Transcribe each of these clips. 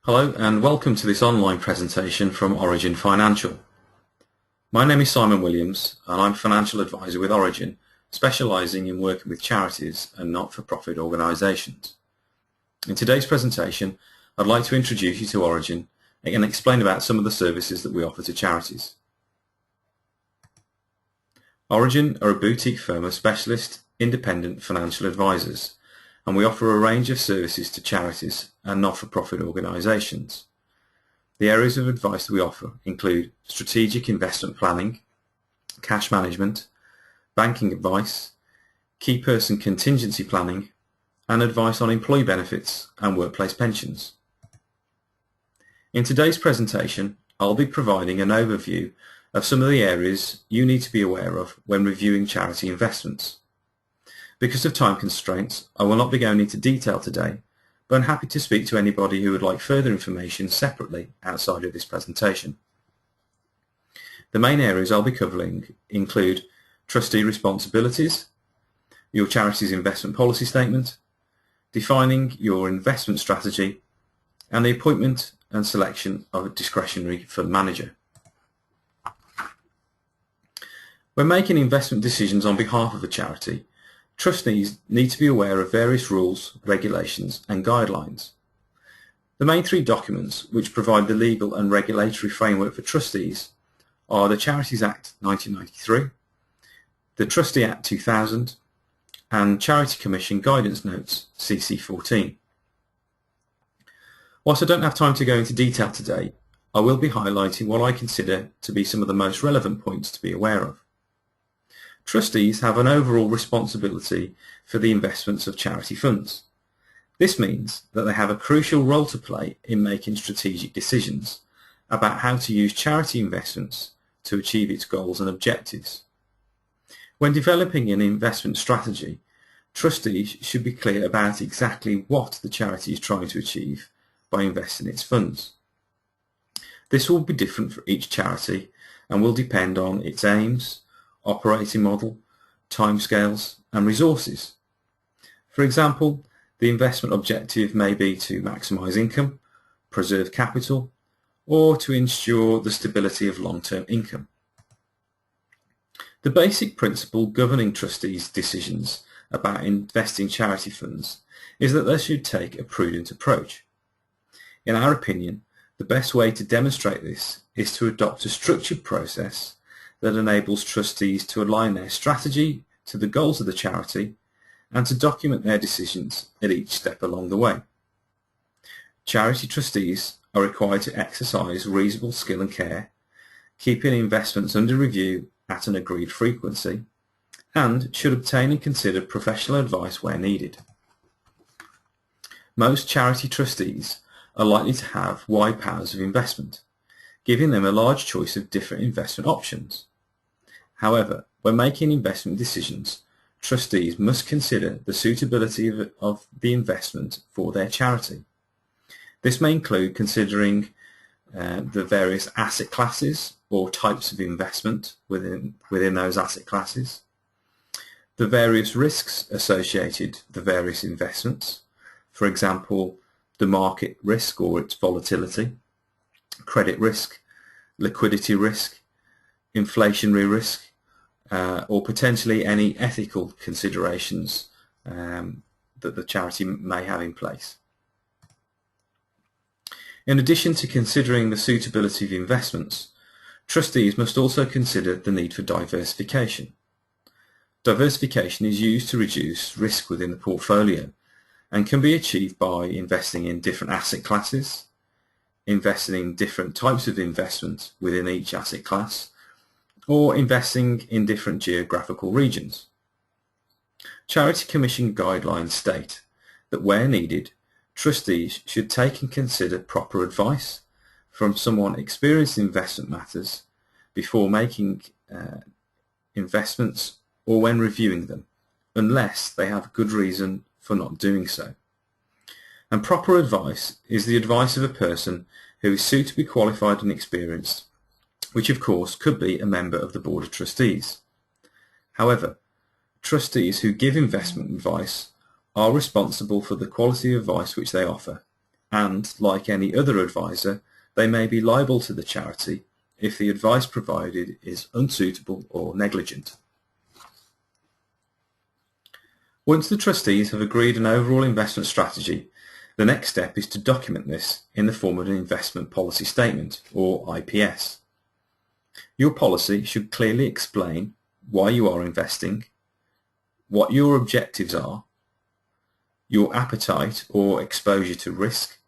Hello and welcome to this online presentation from Origin Financial. My name is Simon Williams and I'm Financial Advisor with Origin, specialising in working with charities and not-for-profit organisations. In today's presentation, I'd like to introduce you to Origin and explain about some of the services that we offer to charities. Origin are a boutique firm of specialist, independent financial advisors, and we offer a range of services to charities and not-for-profit organisations. The areas of advice that we offer include strategic investment planning, cash management, banking advice, key person contingency planning, and advice on employee benefits and workplace pensions. In today's presentation, I'll be providing an overview of some of the areas you need to be aware of when reviewing charity investments. Because of time constraints, I will not be going into detail today, but I'm happy to speak to anybody who would like further information separately outside of this presentation. The main areas I'll be covering include trustee responsibilities, your charity's investment policy statement, defining your investment strategy, and the appointment and selection of a discretionary fund manager. When making investment decisions on behalf of a charity, trustees need to be aware of various rules, regulations and guidelines. The main three documents which provide the legal and regulatory framework for trustees are the Charities Act 1993, the Trustee Act 2000 and Charity Commission Guidance Notes CC14. Whilst I don't have time to go into detail today, I will be highlighting what I consider to be some of the most relevant points to be aware of. Trustees have an overall responsibility for the investments of charity funds. This means that they have a crucial role to play in making strategic decisions about how to use charity investments to achieve its goals and objectives. When developing an investment strategy, trustees should be clear about exactly what the charity is trying to achieve by investing its funds. This will be different for each charity and will depend on its aims, operating model, timescales and resources. For example, the investment objective may be to maximise income, preserve capital, or to ensure the stability of long-term income. The basic principle governing trustees' decisions about investing charity funds is that they should take a prudent approach. In our opinion, the best way to demonstrate this is to adopt a structured process that enables trustees to align their strategy to the goals of the charity and to document their decisions at each step along the way. Charity trustees are required to exercise reasonable skill and care, keeping investments under review at an agreed frequency, and should obtain and consider professional advice where needed. Most charity trustees are likely to have wide powers of investment, giving them a large choice of different investment options. However, when making investment decisions, trustees must consider the suitability of the investment for their charity. This may include considering the various asset classes or types of investment within those asset classes, the various risks associated with the various investments, for example, the market risk or its volatility, credit risk, liquidity risk, inflationary risk, or potentially any ethical considerations that the charity may have in place. In addition to considering the suitability of investments, trustees must also consider the need for diversification. Diversification is used to reduce risk within the portfolio and can be achieved by investing in different asset classes, investing in different types of investment within each asset class, or investing in different geographical regions. Charity Commission guidelines state that where needed, trustees should take and consider proper advice from someone experienced in investment matters before making investments or when reviewing them, unless they have good reason for not doing so. And proper advice is the advice of a person who is suitably qualified and experienced, which of course could be a member of the Board of Trustees. However, trustees who give investment advice are responsible for the quality of advice which they offer and, like any other advisor, they may be liable to the charity if the advice provided is unsuitable or negligent. Once the trustees have agreed an overall investment strategy, the next step is to document this in the form of an investment policy statement, or IPS. Your policy should clearly explain why you are investing, what your objectives are, your appetite or exposure to risk,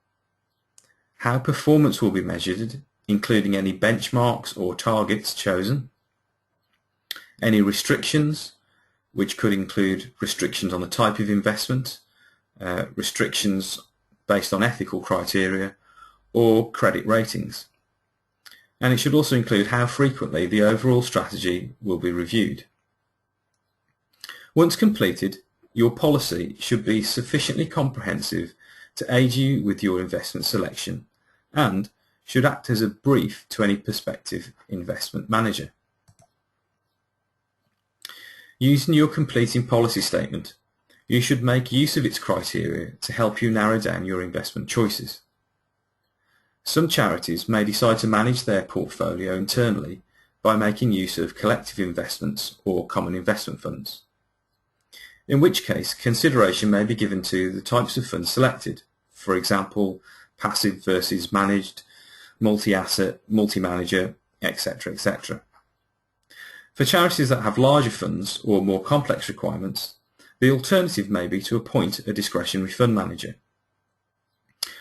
how performance will be measured, including any benchmarks or targets chosen, any restrictions, which could include restrictions on the type of investment, restrictions based on ethical criteria, or credit ratings. And it should also include how frequently the overall strategy will be reviewed. Once completed, your policy should be sufficiently comprehensive to aid you with your investment selection and should act as a brief to any prospective investment manager. Using your completing policy statement, you should make use of its criteria to help you narrow down your investment choices. Some charities may decide to manage their portfolio internally by making use of collective investments or common investment funds, in which case consideration may be given to the types of funds selected, for example, passive versus managed, multi-asset, multi-manager, etc., etc. For charities that have larger funds or more complex requirements, the alternative may be to appoint a discretionary fund manager.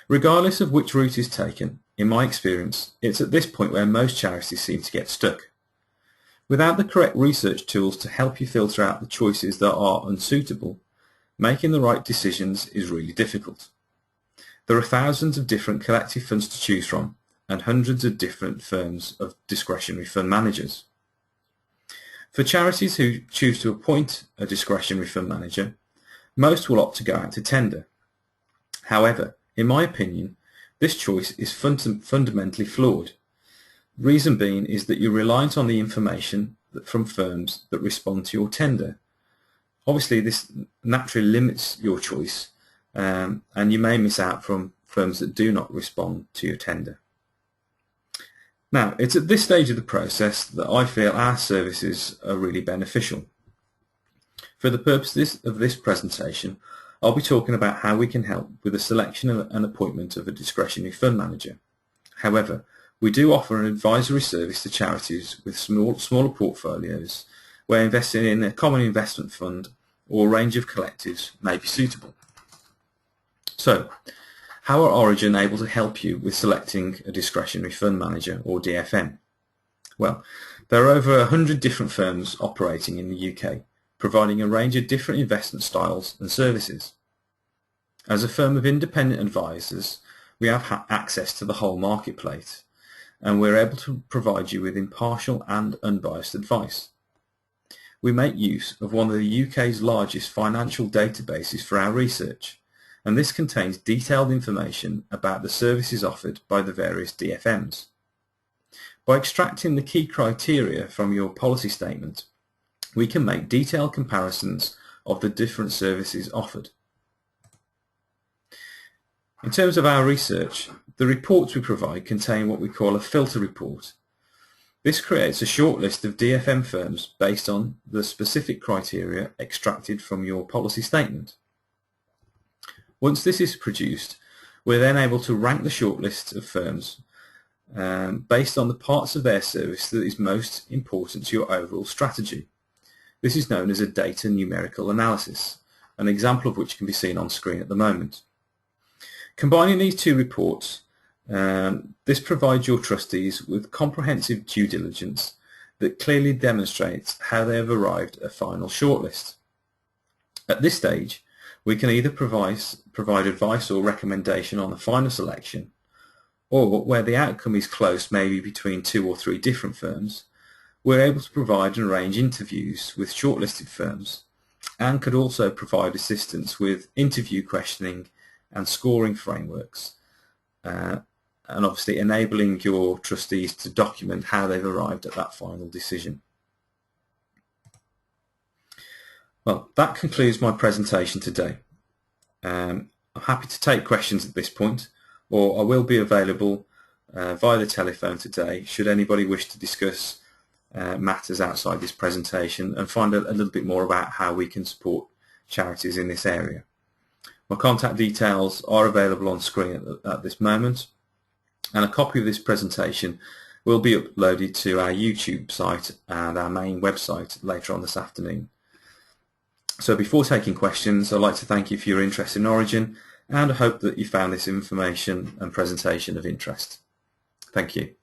Regardless of which route is taken, in my experience, it's at this point where most charities seem to get stuck. Without the correct research tools to help you filter out the choices that are unsuitable, making the right decisions is really difficult. There are thousands of different collective funds to choose from and hundreds of different firms of discretionary fund managers. For charities who choose to appoint a discretionary fund manager, most will opt to go out to tender. However, in my opinion, this choice is fundamentally flawed. Reason being is that you're reliant on the information from firms that respond to your tender. Obviously, this naturally limits your choice, and you may miss out from firms that do not respond to your tender. Now, it's at this stage of the process that I feel our services are really beneficial. For the purposes of this presentation, I'll be talking about how we can help with the selection and appointment of a discretionary fund manager. However, we do offer an advisory service to charities with smaller portfolios where investing in a common investment fund or a range of collectives may be suitable. So, how are Origin able to help you with selecting a discretionary fund manager, or DFM? Well, there are over 100 different firms operating in the UK, providing a range of different investment styles and services. As a firm of independent advisors, we have access to the whole marketplace, and we're able to provide you with impartial and unbiased advice. We make use of one of the UK's largest financial databases for our research, and this contains detailed information about the services offered by the various DFMs. By extracting the key criteria from your policy statement, we can make detailed comparisons of the different services offered. In terms of our research, the reports we provide contain what we call a filter report. This creates a short list of DFM firms based on the specific criteria extracted from your policy statement. Once this is produced, we're then able to rank the shortlist of firms based on the parts of their service that is most important to your overall strategy. This is known as a data numerical analysis, an example of which can be seen on screen at the moment. Combining these two reports, this provides your trustees with comprehensive due diligence that clearly demonstrates how they have arrived at a final shortlist. At this stage, we can either provide advice or recommendation on the final selection, or where the outcome is close, maybe between 2 or 3 different firms, we're able to provide and arrange interviews with shortlisted firms, and could also provide assistance with interview questioning and scoring frameworks, and obviously enabling your trustees to document how they've arrived at that final decision. Well, that concludes my presentation today. I'm happy to take questions at this point, or I will be available via the telephone today should anybody wish to discuss matters outside this presentation and find a little bit more about how we can support charities in this area. My contact details are available on screen at this moment, and a copy of this presentation will be uploaded to our YouTube site and our main website later on this afternoon. So before taking questions, I'd like to thank you for your interest in Origin, and I hope that you found this information and presentation of interest. Thank you.